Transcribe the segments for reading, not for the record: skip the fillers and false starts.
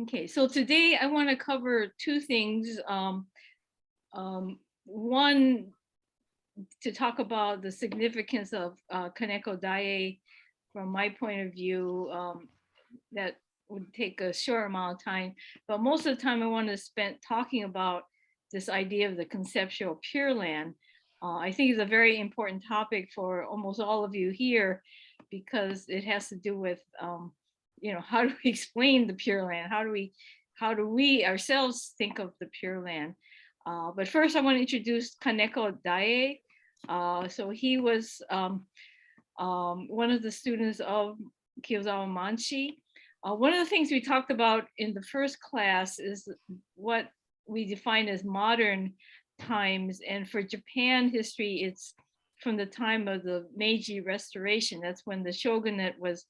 Okay, so today I want to cover two things. One, to talk about the significance of Kaneko Daiei from my point of view. That would take a short amount of time, but most of the time I want to spend talking about this idea of the conceptual Pure Land. I think it's a very important topic for almost all of you here because it has to do with how do we explain the Pure Land? How do we ourselves think of the Pure Land? But first I want to introduce Kaneko Daiei. So he was one of the students of Kiyozawa Manshi. One of the things we talked about in the first class is what we define as modern times. And for Japan history, it's from the time of the Meiji Restoration. That's when the shogunate was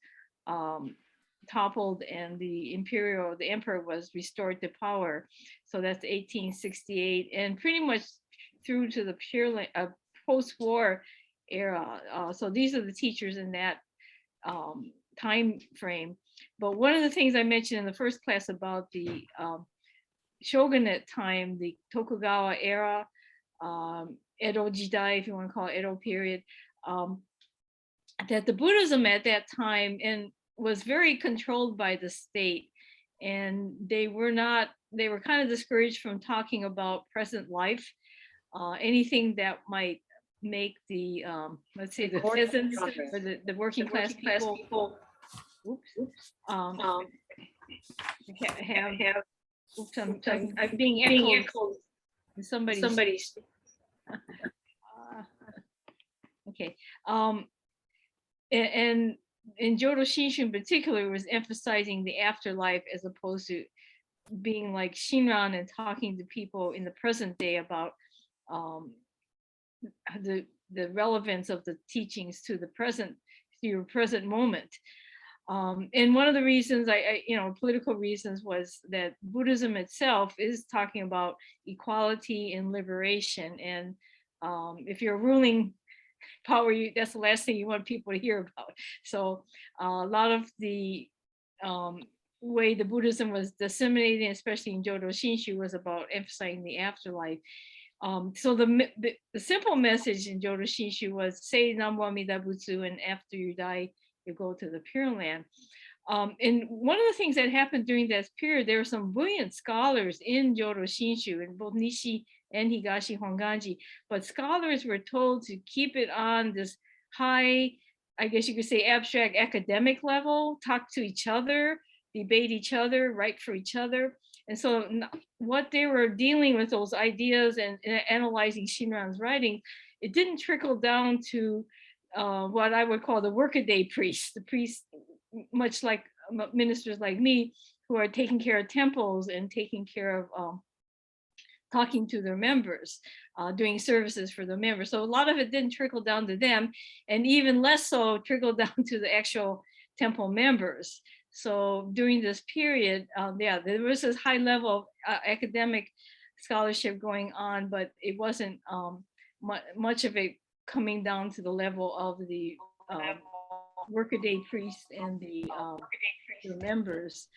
toppled and the emperor was restored to power. So that's 1868, and pretty much through to the post-war era. So these are the teachers in that time frame. But one of the things I mentioned in the first class about the shogunate time, the Tokugawa era, Edo Jidai, if you want to call it Edo period, that the Buddhism at that time was very controlled by the state, and they were kind of discouraged from talking about present life, anything that might make the let's say the peasants or the working class people I'm being echoed. Somebody's okay. And in Jodo Shinshu in particular was emphasizing the afterlife as opposed to being like Shinran and talking to people in the present day about the relevance of the teachings to your present moment. And one of the reasons political reasons was that Buddhism itself is talking about equality and liberation. And if you're ruling power, that's the last thing you want people to hear about. So a lot of the way the Buddhism was disseminating, especially in Jodo Shinshu, was about emphasizing the afterlife. So the simple message in Jodo Shinshu was say Namo Amida Butsu, and after you die, you go to the Pure Land. And one of the things that happened during that period, there were some brilliant scholars in Jodo Shinshu, in both Nishi and Higashi Honganji, but scholars were told to keep it on this high, I guess you could say, abstract academic level, talk to each other, debate each other, write for each other. And so what they were dealing with, those ideas and analyzing Shinran's writing, it didn't trickle down to what I would call the workaday priests, the priests, much like ministers like me, who are taking care of temples and taking care of talking to their members, doing services for the members. So a lot of it didn't trickle down to them, and even less so trickled down to the actual temple members. So during this period, there was this high level of academic scholarship going on, but it wasn't much of it coming down to the level of the workaday priests and the members.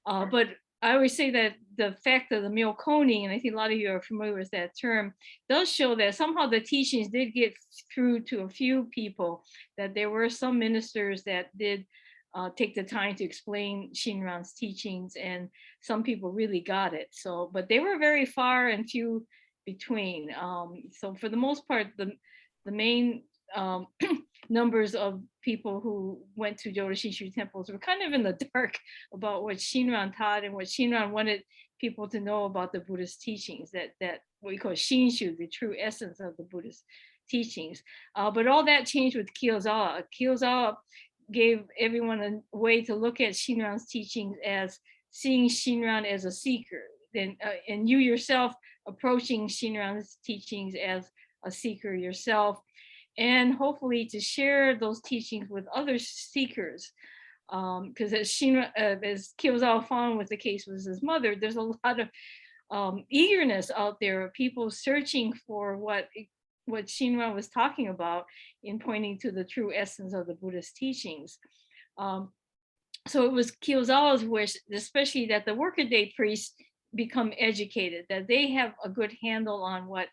But I always say that the fact of the Myokoning, and I think a lot of you are familiar with that term, does show that somehow the teachings did get through to a few people, that there were some ministers that did take the time to explain Shinran's teachings, and some people really got it. So, but they were very far and few between. So for the most part, the main numbers of people who went to Jodo Shinshu temples were kind of in the dark about what Shinran taught and what Shinran wanted people to know about the Buddhist teachings, that what we call Shinshu, the true essence of the Buddhist teachings. But all that changed with Kiyozawa. Kiyozawa gave everyone a way to look at Shinran's teachings as seeing Shinran as a seeker, and you yourself approaching Shinran's teachings as a seeker yourself, and hopefully to share those teachings with other seekers. Because as Kiyozawa found with the case with his mother, there's a lot of eagerness out there of people searching for what Shinran was talking about in pointing to the true essence of the Buddhist teachings. So it was Kiyozawa's wish, especially that the workaday priests become educated, that they have a good handle on what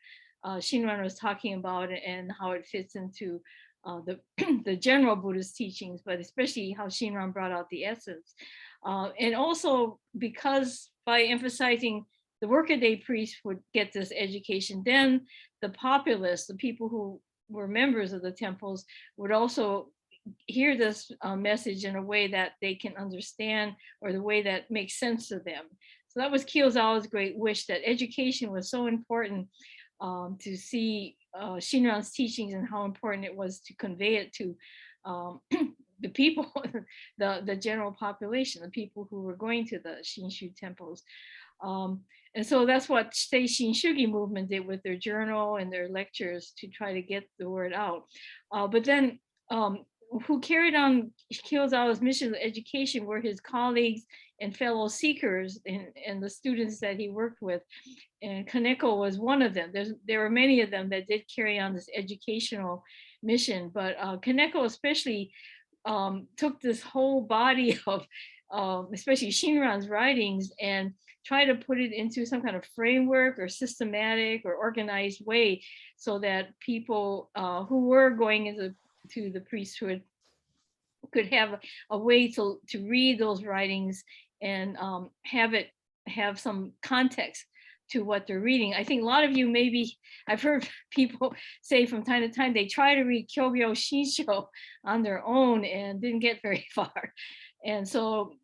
Shinran was talking about and how it fits into the the general Buddhist teachings, but especially how Shinran brought out the essence. And also because by emphasizing the workaday priests would get this education, then the populace, the people who were members of the temples, would also hear this message in a way that they can understand, or the way that makes sense to them. So that was Kiyozawa's great wish, that education was so important, to see Shinran's teachings and how important it was to convey it to the people, the general population, the people who were going to the Shinshu temples. And so that's what Sei Shinshugi movement did with their journal and their lectures to try to get the word out. But then who carried on Kiyozawa's mission of education were his colleagues and fellow seekers and the students that he worked with. And Kaneko was one of them. There were many of them that did carry on this educational mission, but Kaneko especially took this whole body of especially Shinran's writings and try to put it into some kind of framework or systematic or organized way, so that people who were going into the priesthood could have a way to read those writings and have some context to what they're reading. I think a lot of you maybe, I've heard people say from time to time they try to read Kyogyo Shinsho on their own and didn't get very far. And so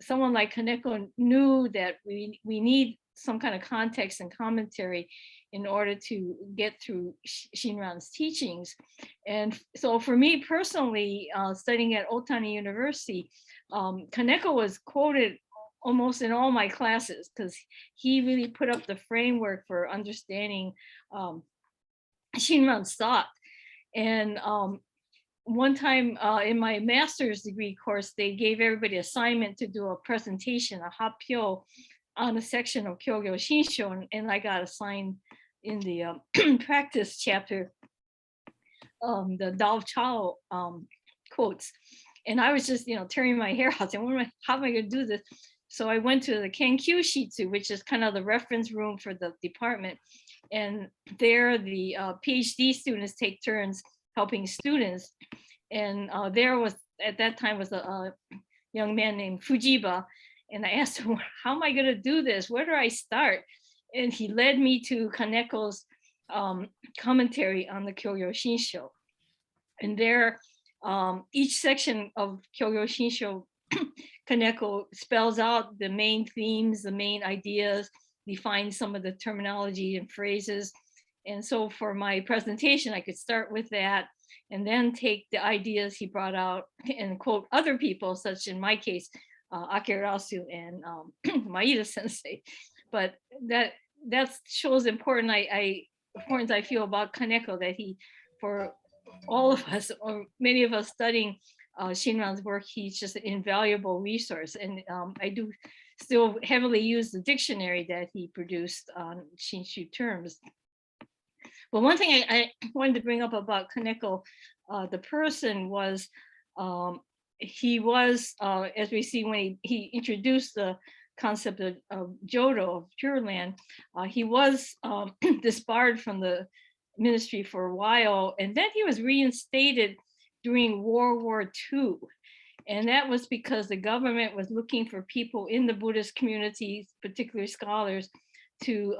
someone like Kaneko knew that we need some kind of context and commentary in order to get through Shinran's teachings. And so for me personally, studying at Otani University, Kaneko was quoted almost in all my classes, because he really put up the framework for understanding Shinran's thought. And one time in my master's degree course, they gave everybody assignment to do a presentation, a happyo, on a section of Kyogyo Shinsho, and I got assigned in the practice chapter, the Dao Chao quotes. And I was just, tearing my hair out, saying, how am I going to do this? So I went to the Kenkyu Shitsu, which is kind of the reference room for the department. And there the PhD students take turns helping students. And there was, at that time, was a young man named Fujiba. And I asked him, how am I going to do this? Where do I start? And he led me to Kaneko's commentary on the Kyogyo Shinsho. And there, each section of Kyogyo Shinsho, Kaneko spells out the main themes, the main ideas, defines some of the terminology and phrases. And so for my presentation, I could start with that and then take the ideas he brought out and quote other people, such in my case, Akirasu and Maeda sensei. But that shows importance I feel about Kaneko, that he, for all of us, or many of us studying Shinran's work, he's just an invaluable resource. And I do still heavily use the dictionary that he produced on Shinshu terms. But one thing I wanted to bring up about Kaneko, the person, was he was, as we see when he introduced the concept of Jodo, of Pure Land, he was disbarred from the ministry for a while, and then he was reinstated during World War II. And that was because the government was looking for people in the Buddhist communities, particularly scholars, to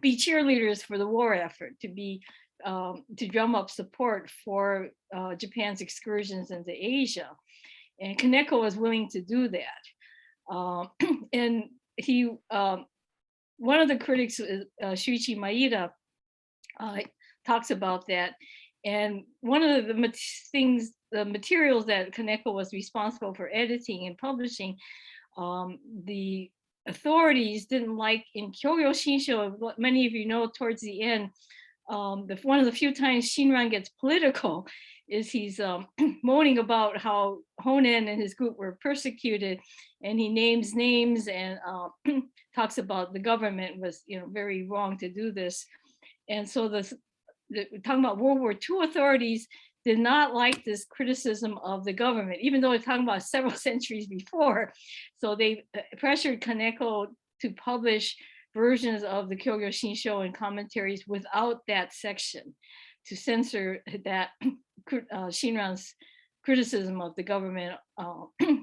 be cheerleaders for the war effort, to drum up support for Japan's excursions into Asia. And Kaneko was willing to do that. And he, one of the critics, Shuichi Maeda, talks about that. And one of the things, the materials that Kaneko was responsible for editing and publishing, the authorities didn't like in Kyogyo Shinsho. Many of you know, towards the end, one of the few times Shinran gets political is he's moaning about how Honen and his group were persecuted, and he names names and talks about the government was very wrong to do this. And so talking about World War II authorities did not like this criticism of the government, even though it's talking about several centuries before. So they pressured Kaneko to publish versions of the Kyogo Shinsho and commentaries without that section, to censor that Shinran's criticism of the government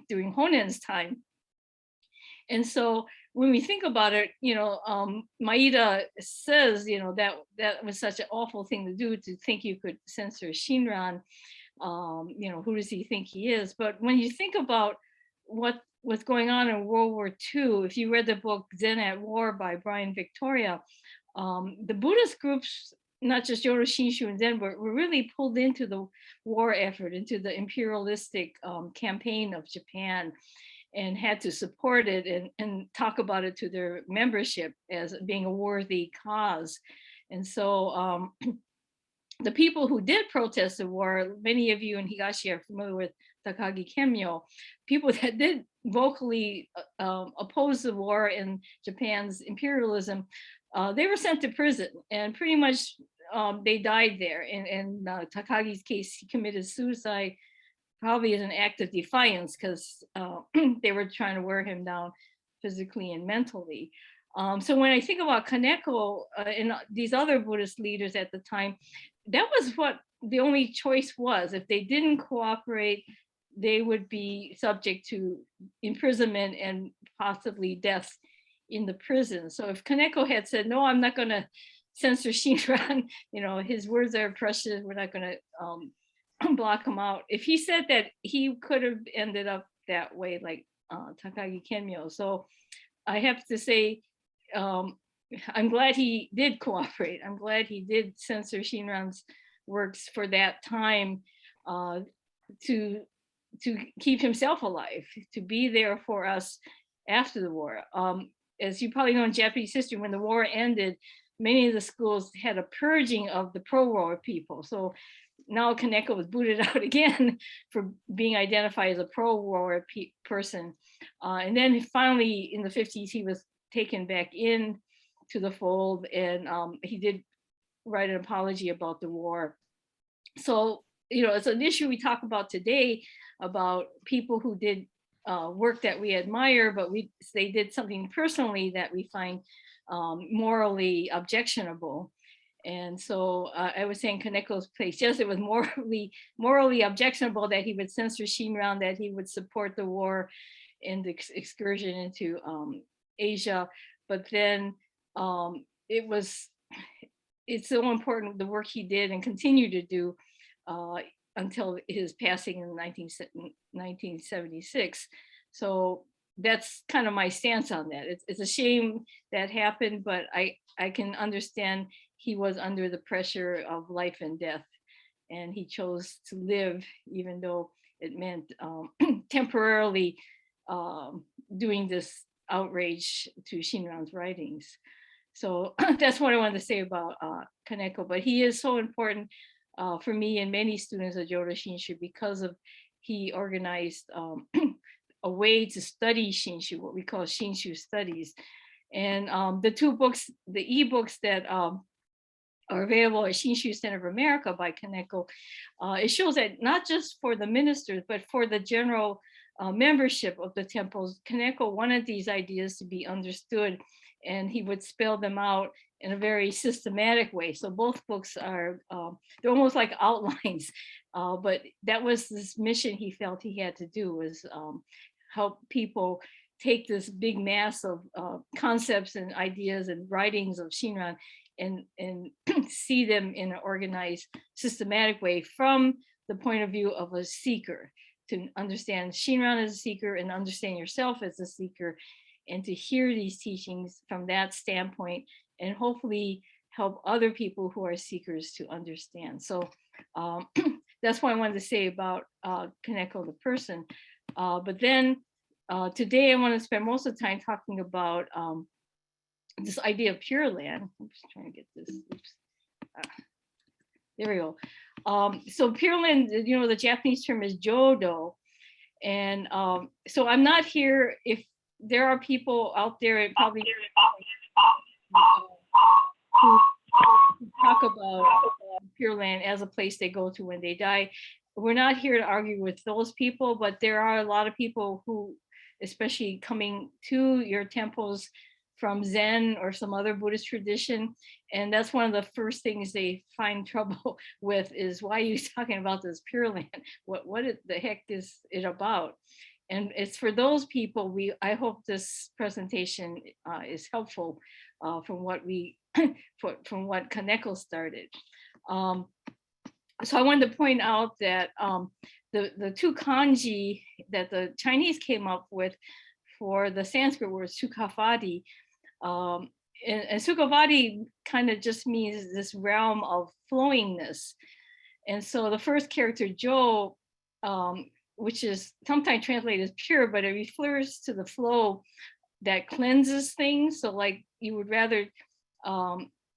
during Honen's time. And so when we think about it, Maeda says, that was such an awful thing to do, to think you could censor Shinran. Who does he think he is? But when you think about what's going on in World War II, if you read the book Zen at War by Brian Victoria, the Buddhist groups, not just Jodo Shinshu and Zen, were really pulled into the war effort, into the imperialistic campaign of Japan, and had to support it and talk about it to their membership as being a worthy cause. And so the people who did protest the war, many of you in Higashi are familiar with Takagi Kemyo, people that did vocally oppose the war and Japan's imperialism, they were sent to prison, and pretty much they died there. In Takagi's case, he committed suicide, probably as an act of defiance, because they were trying to wear him down physically and mentally. So when I think about Kaneko and these other Buddhist leaders at the time, that was what the only choice was. If they didn't cooperate, they would be subject to imprisonment and possibly death in the prison. So if Kaneko had said, no, I'm not going to censor Shinran, his words are precious, we're not going to block him out. If he said that, he could have ended up that way, like Takagi Kemyo. So I have to say, I'm glad he did cooperate. I'm glad he did censor Shinran's works for that time, to keep himself alive, to be there for us after the war. As you probably know, in Japanese history, when the war ended, many of the schools had a purging of the pro-war people. So now Kaneko was booted out again for being identified as a pro-war person. And then finally in the 50s, he was taken back in to the fold, and he did write an apology about the war. So, it's an issue we talk about today, about people who did work that we admire, but they did something personally that we find morally objectionable. And so I was saying Kaneko's place, yes, it was morally objectionable that he would censor Shinran, that he would support the war and the excursion into Asia. But then it's so important, the work he did and continued to do until his passing in 1976. So that's kind of my stance on that. It's a shame that happened, but I can understand he was under the pressure of life and death, and he chose to live, even though it meant temporarily doing this outrage to Shinran's writings. So that's what I wanted to say about Kaneko. But he is so important for me and many students at Jodo Shinshu, because he organized a way to study Shinshu, what we call Shinshu studies. And the two books, the ebooks that are available at Shinshu Center of America by Kaneko, it shows that not just for the ministers, but for the general membership of the temples, Kaneko wanted these ideas to be understood, and he would spell them out in a very systematic way. So both books are, they're almost like outlines, but that was this mission he felt he had to do, was help people take this big mass of concepts and ideas and writings of Shinran and see them in an organized, systematic way from the point of view of a seeker, to understand Shinran as a seeker and understand yourself as a seeker, and to hear these teachings from that standpoint, and hopefully help other people who are seekers to understand. So that's what I wanted to say about Kaneko the person. But then today I want to spend most of the time talking about this idea of Pure Land. I'm just trying to get this. Oops. There we go. So Pure Land, the Japanese term is Jodo. And so I'm not here, if there are people out there, probably who talk about Pure Land as a place they go to when they die. We're not here to argue with those people, but there are a lot of people who, especially coming to your temples from Zen or some other Buddhist tradition, and that's one of the first things they find trouble with is, why are you talking about this Pure Land? What the heck is it about? And it's for those people. I hope this presentation is helpful from what we from what Kaneko started. So I wanted to point out that the two kanji that the Chinese came up with for the Sanskrit word sukhavati, and sukhavati kind of just means this realm of flowingness. And so the first character, Jo, which is sometimes translated as pure, but it refers to the flow that cleanses things. So like you would rather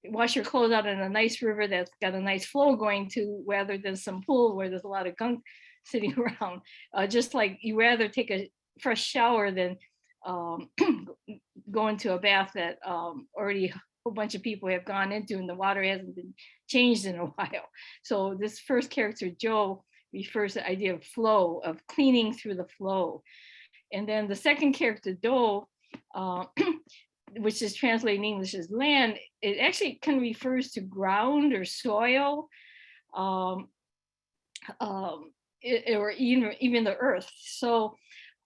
wash your clothes out in a nice river that's got a nice flow going to, rather than some pool where there's a lot of gunk sitting around. Just like you rather take a fresh shower than go into a bath that already a whole bunch of people have gone into and the water hasn't been changed in a while. So this first character, Jo, refers to the idea of flow, of cleaning through the flow. And then the second character, Do, which is translated in English as land, it actually kind of refers to ground or soil, or even the earth. So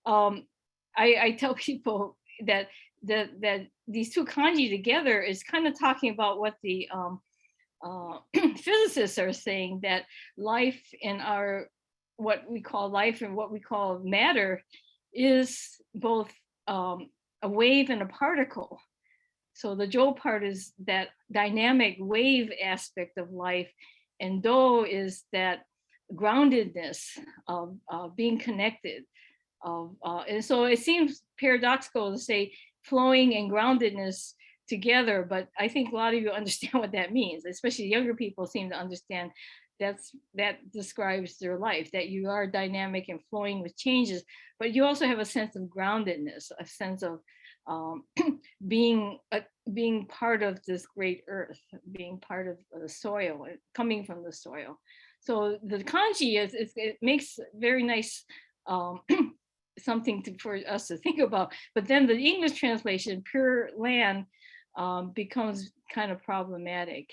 I tell people that these two kanji together is kind of talking about what the physicists are saying, that life in our, what we call life and what we call matter, is both a wave and a particle. So the Jo part is that dynamic wave aspect of life, and Do is that groundedness of being connected. And so it seems paradoxical to say flowing and groundedness together, but I think a lot of you understand what that means, especially younger people seem to understand that describes their life, that you are dynamic and flowing with changes, but you also have a sense of groundedness, a sense of being part of this great earth, being part of the soil, coming from the soil. So the kanji it makes very nice something for us to think about. But then the English translation, Pure Land, becomes kind of problematic.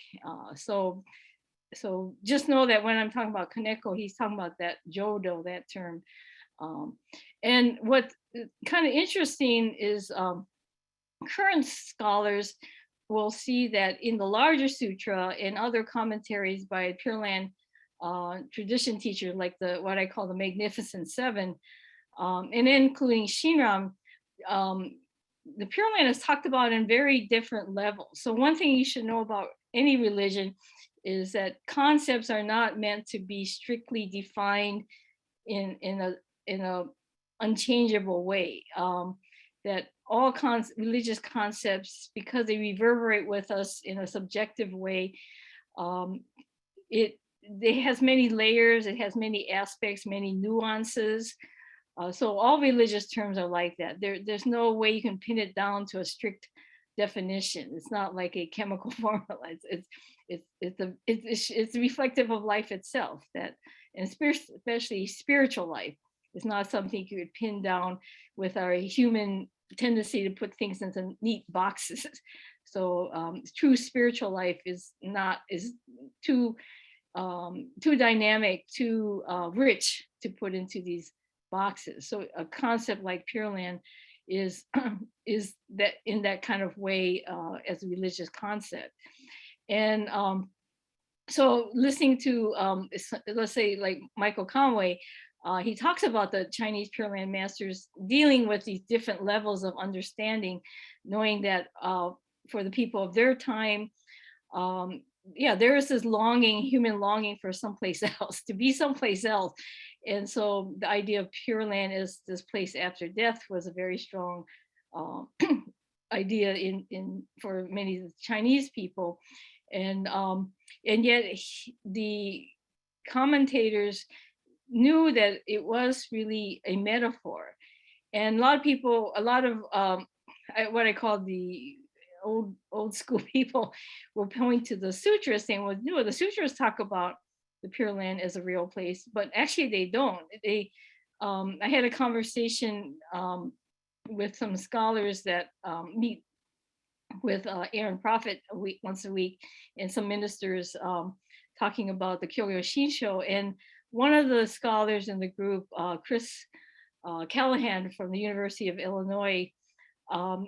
So just know that when I'm talking about Kaneko, he's talking about that Jodo, that term. And what kind of interesting is current scholars will see that in the larger sutra and other commentaries by Pure Land tradition teachers, like what I call the Magnificent Seven, and including Shinran, the Pure Land is talked about in very different levels. So one thing you should know about any religion is that concepts are not meant to be strictly defined in a unchangeable way. That all religious concepts, because they reverberate with us in a subjective way, it has many layers, it has many aspects, many nuances. So all religious terms are like that. There's no way you can pin it down to a strict definition. It's not like a chemical formula. It's reflective of life itself. That, and especially spiritual life, is not something you could pin down with our human tendency to put things into neat boxes. So true spiritual life is too dynamic, too rich to put into these boxes. So a concept like Pure Land is that in that kind of way as a religious concept. And so listening to let's say like Michael Conway, he talks about the Chinese Pure Land masters dealing with these different levels of understanding, knowing that for the people of their time, there is this longing, human longing for someplace else, to be someplace else. And so the idea of Pure Land as this place after death was a very strong idea for many of the Chinese people. And yet the commentators knew that it was really a metaphor. And a lot of people, what I call the old school people will point to the sutras saying, well, no, the sutras talk about the Pure Land as a real place, but actually they don't. I had a conversation with some scholars that meet with Aaron Prophet once a week, and some ministers talking about the Kyoyo Shinsho. And one of the scholars in the group, Chris Callahan from the University of Illinois,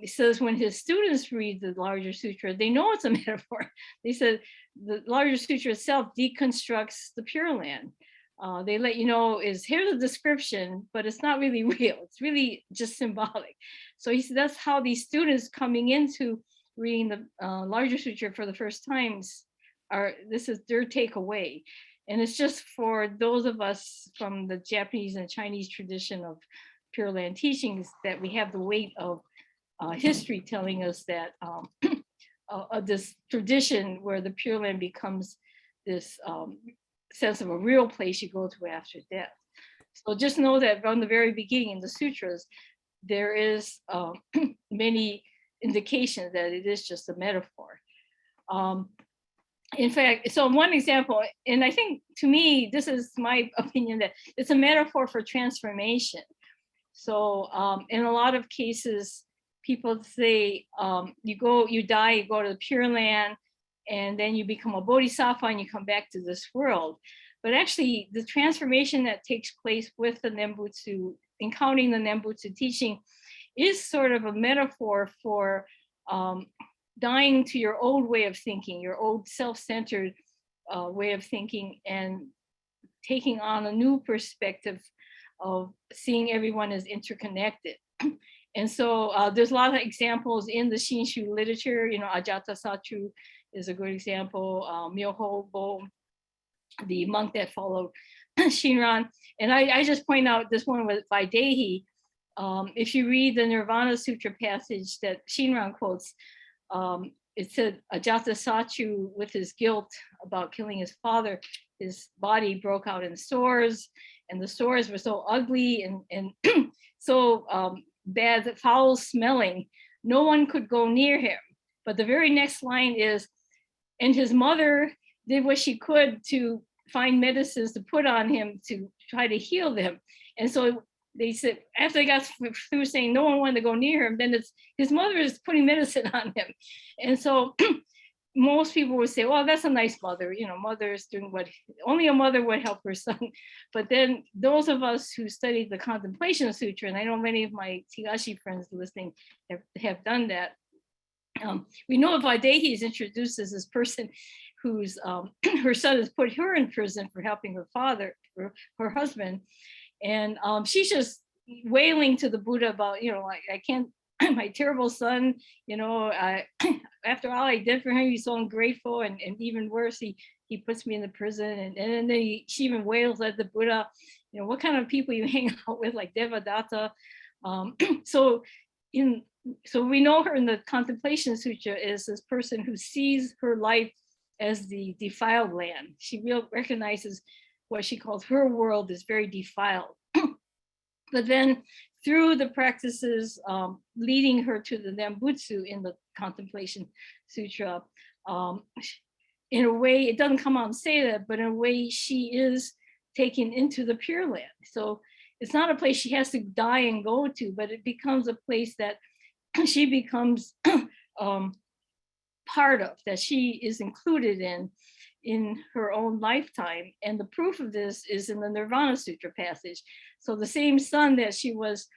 says when his students read the larger sutra, they know it's a metaphor. They said the larger sutra itself deconstructs the Pure Land. They let you know is here's a description, but it's not really real. It's really just symbolic. So he said that's how these students coming into reading the larger sutra for the first times this is their takeaway. And it's just for those of us from the Japanese and Chinese tradition of Pure Land teachings that we have the weight of history telling us that this tradition where the Pure Land becomes this sense of a real place you go to after death. So just know that from the very beginning in the sutras, there is many indications that it is just a metaphor. In fact, so one example, and I think to me, this is my opinion, that it's a metaphor for transformation. So in a lot of cases, people say you die, you go to the Pure Land, and then you become a bodhisattva and you come back to this world. But actually, the transformation that takes place with the Nembutsu, encountering the Nembutsu teaching, is sort of a metaphor for dying to your old way of thinking, your old self-centered way of thinking, and taking on a new perspective of seeing everyone as interconnected. And so there's a lot of examples in the Shinshu literature. You know, Ajata Sachu is a good example. Myoho Bo, the monk that followed Shinran. And I just point out this one by Daiei. If you read the Nirvana Sutra passage that Shinran quotes, it said Ajata Sachu, with his guilt about killing his father, his body broke out in sores, and the sores were so ugly and so bad, foul smelling, no one could go near him. But the very next line is, and his mother did what she could to find medicines to put on him to try to heal them. And so they said, after they got through saying no one wanted to go near him, then it's his mother is putting medicine on him. And so most people would say, well, that's a nice mother. You know, mother is doing what only a mother would help her son. But then those of us who studied the Contemplation Sutra, and I know many of my Tigashi friends listening have done that, we know Vaidehi is introduced as this person whose her son has put her in prison for helping her father, her husband. And she's just wailing to the Buddha about, you know, I can't, my terrible son, you know, after all I did for him, he's so ungrateful, and even worse, he puts me in the prison. And then she even wails at the Buddha, you know, what kind of people you hang out with, like Devadatta. So we know her in the Contemplation Sutra as this person who sees her life as the defiled land. She recognizes what she calls her world is very defiled. But then through the practices leading her to the Nembutsu in the Contemplation Sutra, in a way, it doesn't come out and say that, but in a way she is taken into the Pure Land. So it's not a place she has to die and go to, but it becomes a place that she becomes part of, that she is included in her own lifetime. And the proof of this is in the Nirvana Sutra passage. So the same son that she was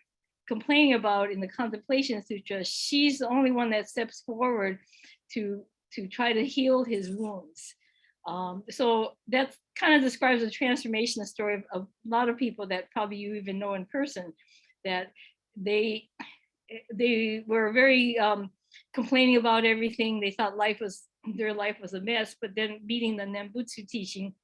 complaining about in the Contemplation Sutra, she's the only one that steps forward to try to heal his wounds. So that kind of describes the transformation story of a lot of people that probably you even know in person, that they were very complaining about everything. They thought their life was a mess, but then meeting the Nembutsu teaching,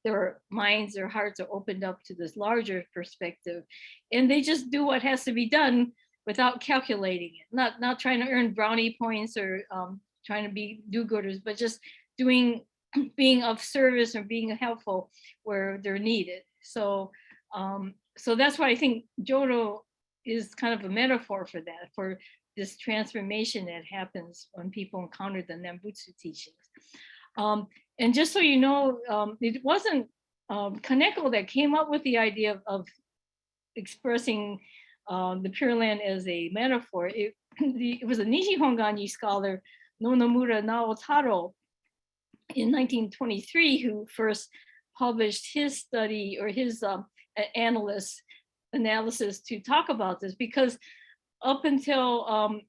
their minds, their hearts are opened up to this larger perspective, and they just do what has to be done without calculating it, not trying to earn brownie points or trying to be do-gooders, but just being of service or being helpful where they're needed. So so that's why I think Jodo is kind of a metaphor for that, for this transformation that happens when people encounter the Nembutsu teachings. And just so you know, it wasn't Kaneko that came up with the idea of expressing the Pure Land as a metaphor. It was a Nishihonganji scholar, Nonomura Naotaro, in 1923, who first published his study or his analysis to talk about this, because up until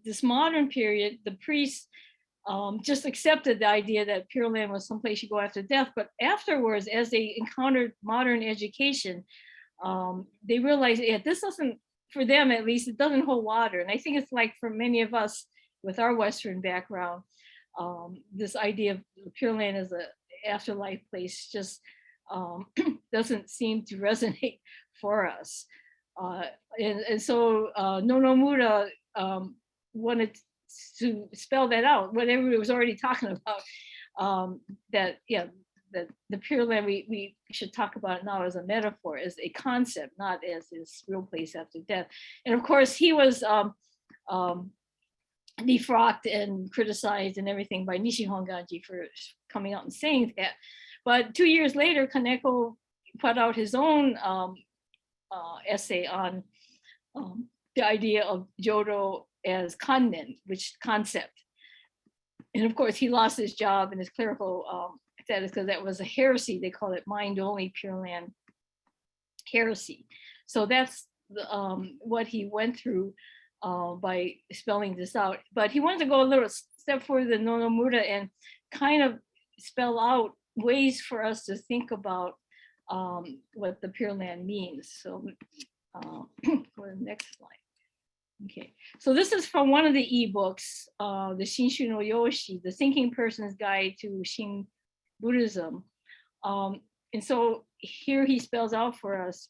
this modern period, the priests just accepted the idea that Pure Land was someplace you go after death. But afterwards, as they encountered modern education, they realized, yeah, this doesn't, for them at least, it doesn't hold water. And I think it's like for many of us with our Western background, this idea of Pure Land as an afterlife place just doesn't seem to resonate for us. And so Nonomura wanted to spell that out, what everybody was already talking about, that, yeah, that the Pure Land, we should talk about it now as a metaphor, as a concept, not as this real place after death. And of course, he was defrocked and criticized and everything by Nishihonganji for coming out and saying that. But 2 years later, Kaneko put out his own essay on the idea of Jodo as kannen, which concept. And of course, he lost his job and his clerical status because that was a heresy. They call it mind-only Pure Land heresy. So that's what he went through by spelling this out. But he wanted to go a little step further than Nonomura and kind of spell out ways for us to think about what the Pure Land means. So go to the next slide. Okay, so this is from one of the ebooks, the Shinshu no Yoshi, the Thinking Person's Guide to Shin Buddhism. And so here he spells out for us,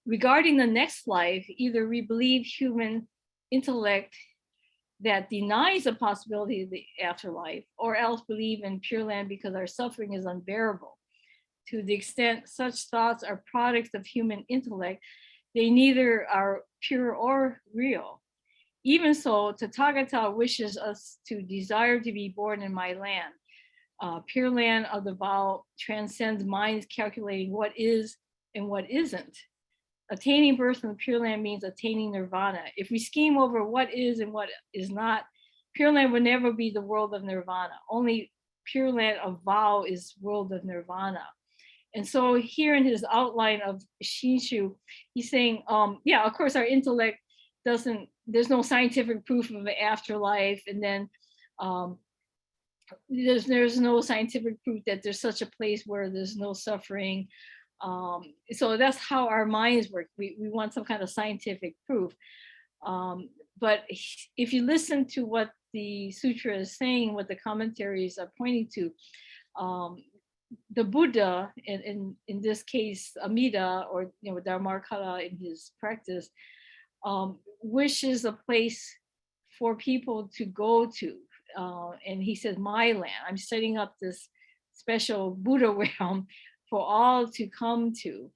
regarding the next life, either we believe human intellect that denies the possibility of the afterlife, or else believe in Pure Land because our suffering is unbearable. To the extent such thoughts are products of human intellect, they neither are pure or real. Even so, Tathagata wishes us to desire to be born in my land. Pure Land of the vow transcends minds calculating what is and what isn't. Attaining birth in the Pure Land means attaining nirvana. If we scheme over what is and what is not, Pure Land would never be the world of nirvana. Only Pure Land of vow is world of nirvana. And so here in his outline of Shinshu, he's saying, yeah, of course, our intellect doesn't, there's no scientific proof of an afterlife. And then there's no scientific proof that there's such a place where there's no suffering. So that's how our minds work. We want some kind of scientific proof. But if you listen to what the sutra is saying, what the commentaries are pointing to, the Buddha, in this case, Amida, or Dharmakara in his practice, wishes a place for people to go to. And he says, my land, I'm setting up this special Buddha realm for all to come to.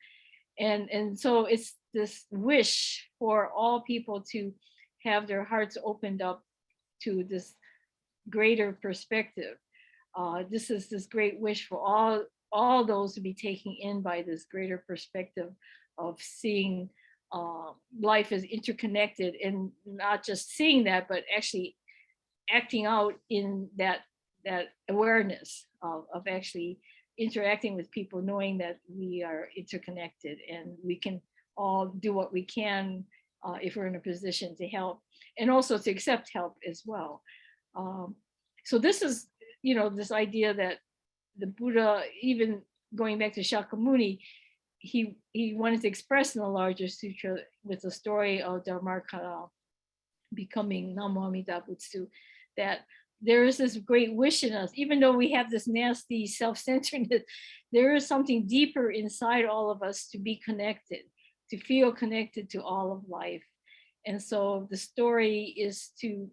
And so it's this wish for all people to have their hearts opened up to this greater perspective. This is this great wish for all those to be taken in by this greater perspective of seeing life as interconnected, and not just seeing that, but actually acting out in that awareness of actually interacting with people, knowing that we are interconnected and we can all do what we can if we're in a position to help, and also to accept help as well. So this is, this idea that the Buddha, even going back to Shakyamuni, he wanted to express in the larger sutra with the story of Dharmakara becoming Namo Amida Butsu, that there is this great wish in us, even though we have this nasty self-centeredness, there is something deeper inside all of us to be connected, to feel connected to all of life. And so the story is to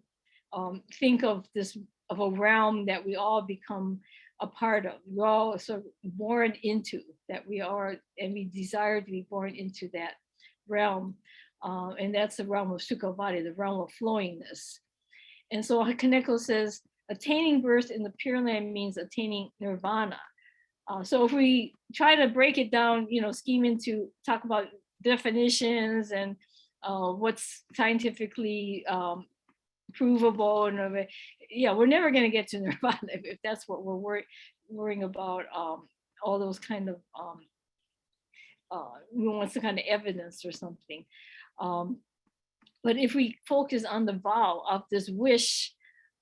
think of a realm that we all become a part of. We're all sort of born into, that we are, and we desire to be born into that realm. And that's the realm of sukhavati, the realm of flowingness. And so Kaneko says, attaining birth in the Pure Land means attaining nirvana. So if we try to break it down, scheme into talk about definitions and what's scientifically provable, and we're never going to get to nirvana if that's what we're worrying about. All those kind of we want some kind of evidence or something. But if we focus on the vow of this wish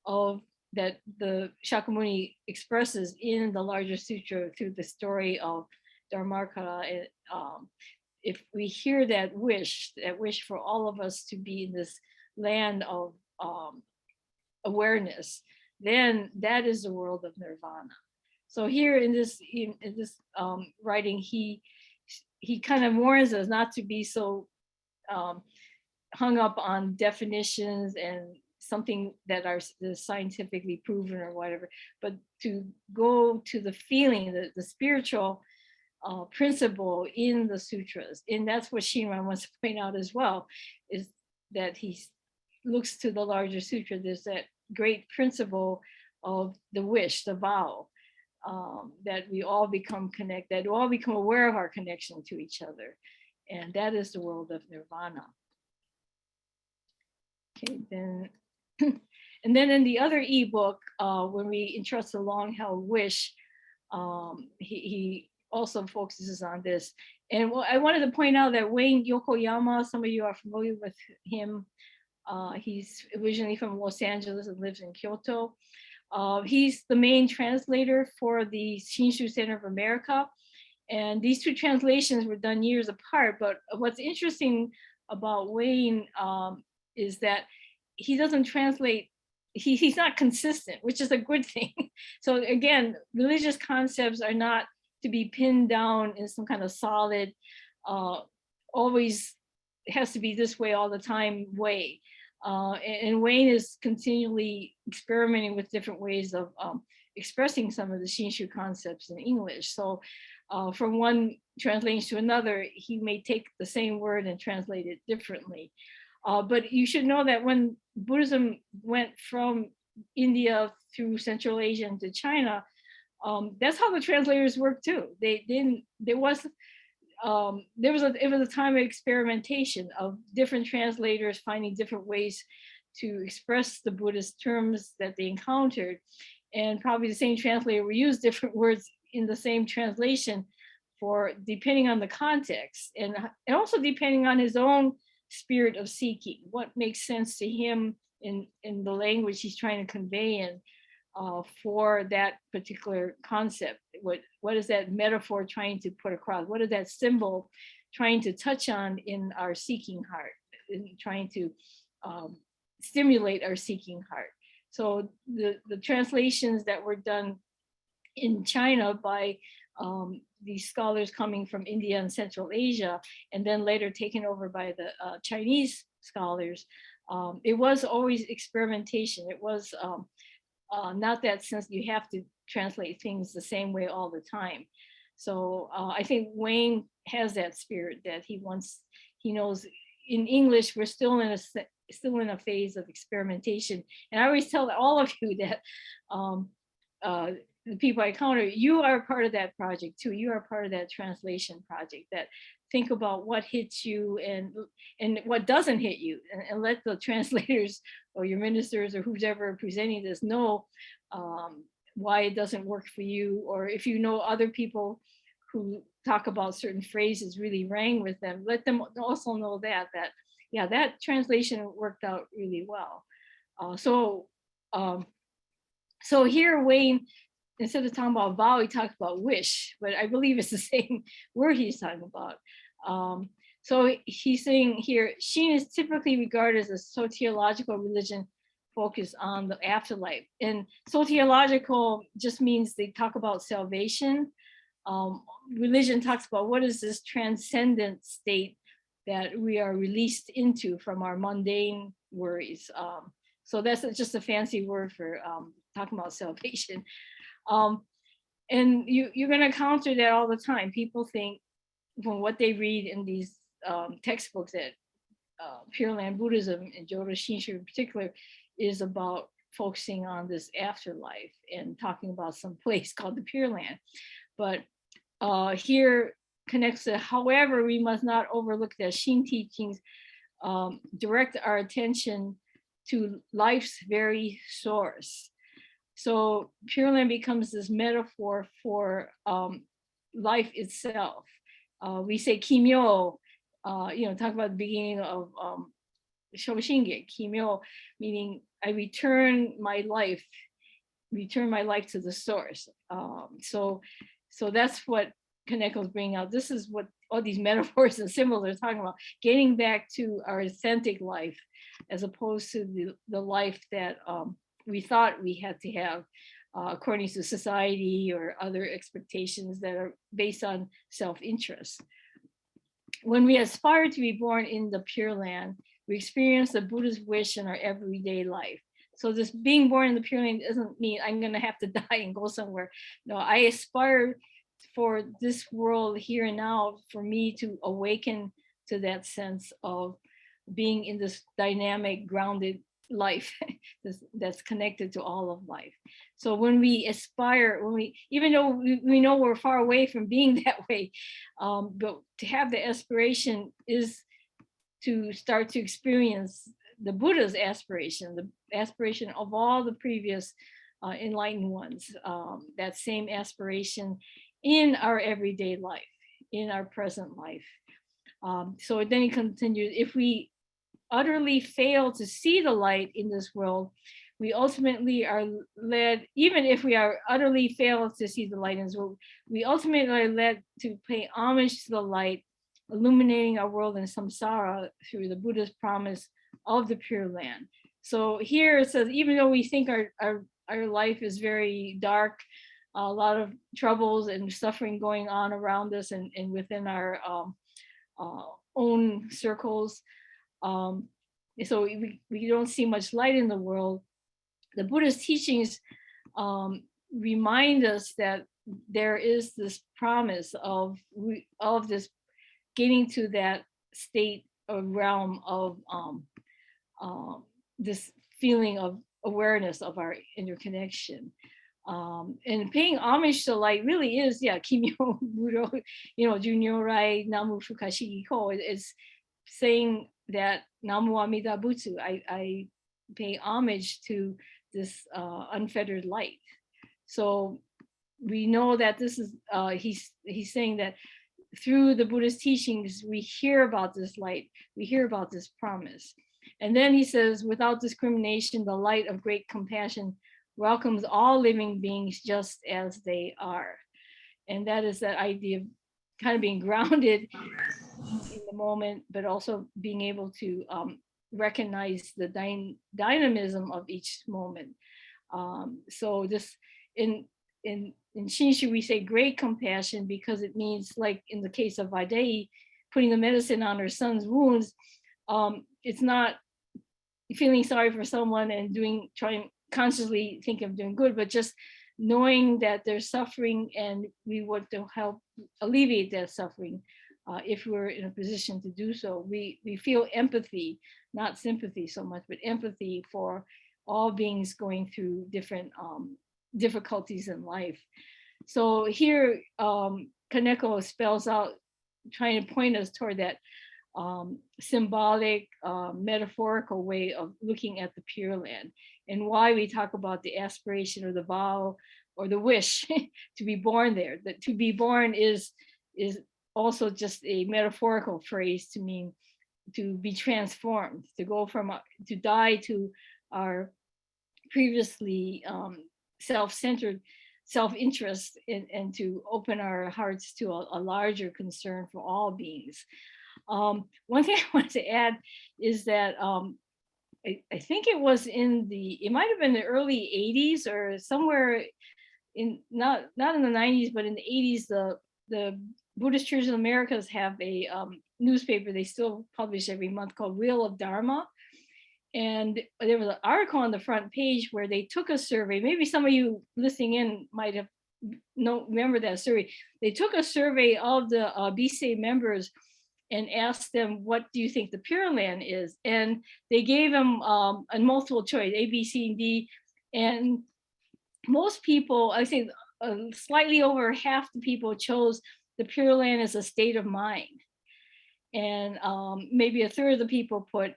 of that the Shakyamuni expresses in the larger sutra through the story of Dharmakara, if we hear that wish for all of us to be in this land of awareness, then that is the world of nirvana. So here in this writing, he kind of warns us not to be so hung up on definitions and something that are scientifically proven or whatever, but to go to the feeling, the spiritual principle in the sutras. And that's what Shinran wants to point out as well, is that he looks to the larger sutra. There's that great principle of the wish, the vow, that we all become connected, that we all become aware of our connection to each other. And that is the world of nirvana. Okay, then, and then in the other ebook, when we entrust a long held wish, he also focuses on this. And I wanted to point out that Wayne Yokoyama, some of you are familiar with him. He's originally from Los Angeles and lives in Kyoto. He's the main translator for the Shinshu Center of America. And these two translations were done years apart. But what's interesting about Wayne is that he doesn't translate, he's not consistent, which is a good thing. So again, religious concepts are not to be pinned down in some kind of solid, always has to be this way all the time way. And Wayne is continually experimenting with different ways of expressing some of the Shinshu concepts in English. So from one translation to another, he may take the same word and translate it differently. But you should know that when Buddhism went from India through Central Asia into China, that's how the translators worked too. It was a time of experimentation of different translators finding different ways to express the Buddhist terms that they encountered. And probably the same translator will use different words in the same translation for depending on the context and also depending on his own spirit of seeking, what makes sense to him in the language he's trying to convey in for that particular concept. What is that metaphor trying to put across? What is that symbol trying to touch on in our seeking heart, in trying to stimulate our seeking heart? So the translations that were done in China by these scholars coming from India and Central Asia, and then later taken over by the Chinese scholars, it was always experimentation. It was not that sense you have to translate things the same way all the time. So I think Wayne has that spirit that he knows in English, we're still in a phase of experimentation. And I always tell all of you that the people I encounter, you are part of that project too. You are part of that translation project, that think about what hits you and what doesn't hit you, and let the translators or your ministers or who's ever presenting this know why it doesn't work for you. Or if you know other people who talk about certain phrases really rang with them, let them also know that yeah, that translation worked out really well. So here Wayne, instead of talking about vow, he talks about wish, but I believe it's the same word he's talking about. So he's saying here, Shin is typically regarded as a soteriological religion focused on the afterlife. And soteriological just means they talk about salvation. Religion talks about what is this transcendent state that we are released into from our mundane worries. So that's just a fancy word for talking about salvation. And you're going to encounter that all the time. People think from what they read in these textbooks that Pure Land Buddhism, and Jodo Shinshu in particular, is about focusing on this afterlife and talking about some place called the Pure Land. But here connects to, however, we must not overlook that Shin teachings direct our attention to life's very source. So Pure Land becomes this metaphor for life itself. We say kimyo, talk about the beginning of Shoshinge, kimyo, meaning I return my life to the source. So that's what Kaneko's bringing out. This is what all these metaphors and symbols are talking about, getting back to our authentic life, as opposed to the life that we thought we had to have according to society or other expectations that are based on self-interest. When we aspire to be born in the Pure Land, we experience the Buddha's wish in our everyday life. So this being born in the Pure Land doesn't mean I'm going to have to die and go somewhere. No, I aspire for this world here and now, for me to awaken to that sense of being in this dynamic, grounded life that's connected to all of life. So when we aspire, even though we know we're far away from being that way, but to have the aspiration is to start to experience the Buddha's aspiration, the aspiration of all the previous enlightened ones, that same aspiration in our everyday life, in our present life. So then he continues, if we utterly fail to see the light in this world, we ultimately are led, even if we are utterly fail to see the light in this world, we ultimately are led to pay homage to the light, illuminating our world in samsara through the Buddha's promise of the Pure Land. So here it says, even though we think our life is very dark, a lot of troubles and suffering going on around us and within our own circles, so we don't see much light in the world. The Buddha's teachings remind us that there is this promise of this getting to that state or realm of this feeling of awareness of our interconnection. And paying homage to light really is, Kimyo Budo, Junyorai Namu Fukashi Ko. It's saying that Namu Amida Butsu, I pay homage to this unfettered light. So we know that this is, he's saying that through the Buddhist teachings, we hear about this light, we hear about this promise. And then he says, without discrimination, the light of great compassion welcomes all living beings just as they are. And that is that idea of kind of being grounded in the moment, but also being able to recognize the dynamism of each moment. So this in Shinshu, we say great compassion because it means, like in the case of Daiei, putting the medicine on her son's wounds. It's not feeling sorry for someone and trying consciously think of doing good, but just knowing that they're suffering and we want to help alleviate that suffering. If we're in a position to do so, we feel empathy, not sympathy so much, but empathy for all beings going through different difficulties in life. So here, Kaneko spells out, trying to point us toward that symbolic, metaphorical way of looking at the Pure Land, and why we talk about the aspiration or the vow or the wish to be born there. That to be born is also just a metaphorical phrase to mean to be transformed, to go from to die to our previously self-centered self-interest, and to open our hearts to a larger concern for all beings. One thing I wanted to add is that I think it was it might have been the early 80s or somewhere in, not in the 90s, but in the 80s, the Buddhist Church in Americas have a newspaper they still publish every month called Wheel of Dharma. And there was an article on the front page where they took a survey. Maybe some of you listening in might have remember that survey. They took a survey of the BCA members and asked them, what do you think the Pure Land is? And they gave him a multiple choice, A, B, C, and D. And most people, I think slightly over half the people chose the Pure Land as a state of mind. And maybe a third of the people put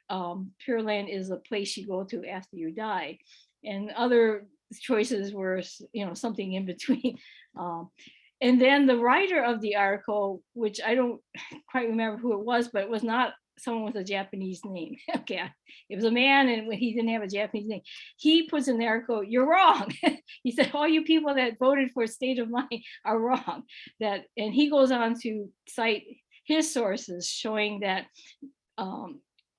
Pure Land is a place you go to after you die. And other choices were, something in between. And then the writer of the article, which I don't quite remember who it was, but it was not someone with a Japanese name. Okay, it was a man, and he didn't have a Japanese name. He puts in the article, "You're wrong." He said, all you people that voted for state of mind are wrong. And he goes on to cite his sources showing that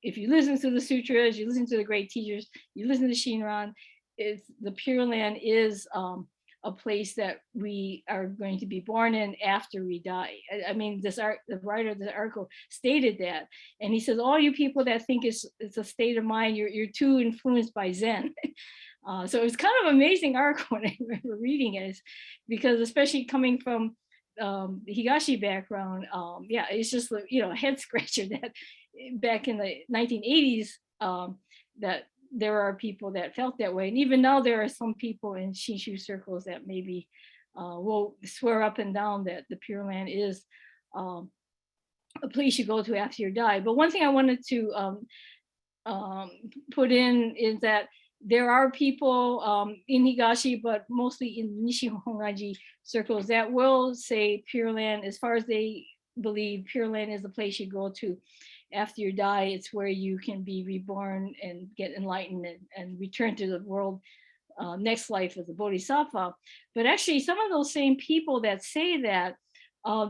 if you listen to the sutras, you listen to the great teachers, you listen to Shinran, the Pure Land is a place that we are going to be born in after we die. I mean, the writer of the article stated that, and he says, all you people that think it's a state of mind, you're too influenced by Zen. So it was kind of an amazing article when I remember reading it, because especially coming from the Higashi background, yeah, it's just a head scratcher that back in the 1980s that there are people that felt that way. And even now there are some people in Shinshu circles that maybe will swear up and down that the Pure Land is a place you go to after you die. But one thing I wanted to put in is that there are people in Higashi, but mostly in Nishi Honganji circles, that will say Pure Land, as far as they believe Pure Land is the place you go to after you die. It's where you can be reborn and get enlightened and return to the world next life as a bodhisattva. But actually, some of those same people that say that,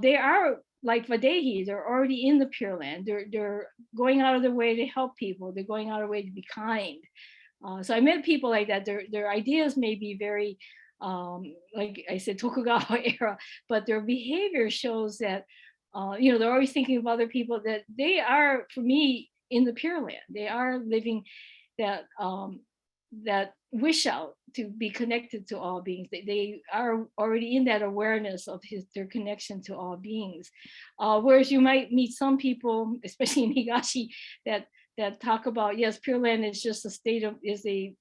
they are like Vadehi, they're already in the Pure Land. They're going out of their way to help people. They're going out of their way to be kind. So I met people like that. Their ideas may be very, like I said, Tokugawa era, but their behavior shows that they're always thinking of other people, that they are, for me, in the Pure Land. They are living that that wish out to be connected to all beings. They are already in that awareness of their connection to all beings. Whereas you might meet some people, especially in Higashi, that talk about, yes, Pure Land is just is a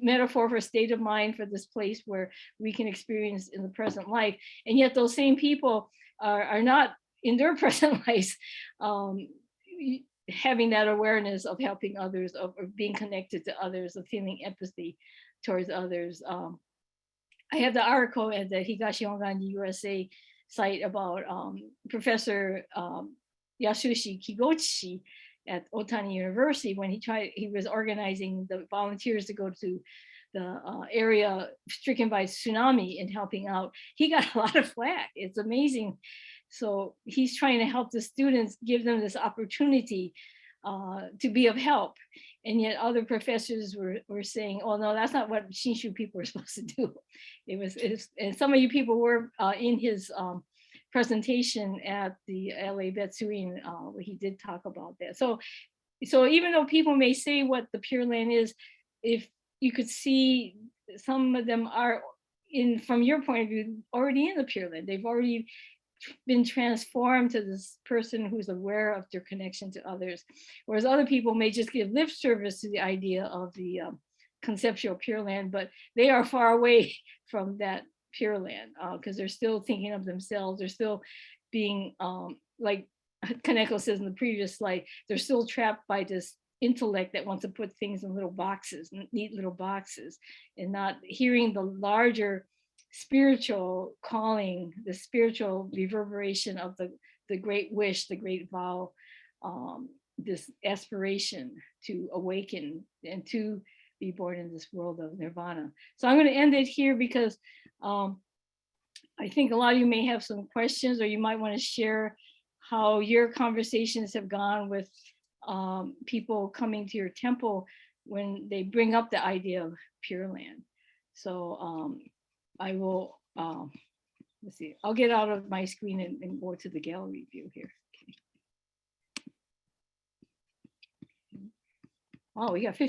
metaphor for a state of mind, for this place where we can experience in the present life. And yet those same people are not in their present lives having that awareness of helping others, of being connected to others, of feeling empathy towards others. I have the article at the Higashi Honganji USA site about Professor Yasushi Kigochi at Otani University, when he was organizing the volunteers to go to the area stricken by tsunami and helping out. He got a lot of flack. It's amazing. So he's trying to help the students, give them this opportunity to be of help. And yet other professors were saying, oh no, that's not what Shinshu people are supposed to do. And some of you people were in his presentation at the LA Betsuin, where he did talk about that. So even though people may say what the Pure Land is, if you could see, some of them are, from your point of view, already in the Pure Land. They've already been transformed to this person who's aware of their connection to others. Whereas other people may just give lip service to the idea of the conceptual Pure Land, but they are far away from that Pure Land, because they're still thinking of themselves. They're still being, like Kaneko says in the previous slide, they're still trapped by this intellect that wants to put things in little boxes, neat little boxes, and not hearing the larger spiritual calling, the spiritual reverberation of the great wish, the great vow, this aspiration to awaken and to be born in this world of nirvana. So I'm going to end it here, because I think a lot of you may have some questions, or you might want to share how your conversations have gone with people coming to your temple when they bring up the idea of Pure Land. So I will, let's see, I'll get out of my screen and go to the gallery view here. Okay. Oh, we got 15.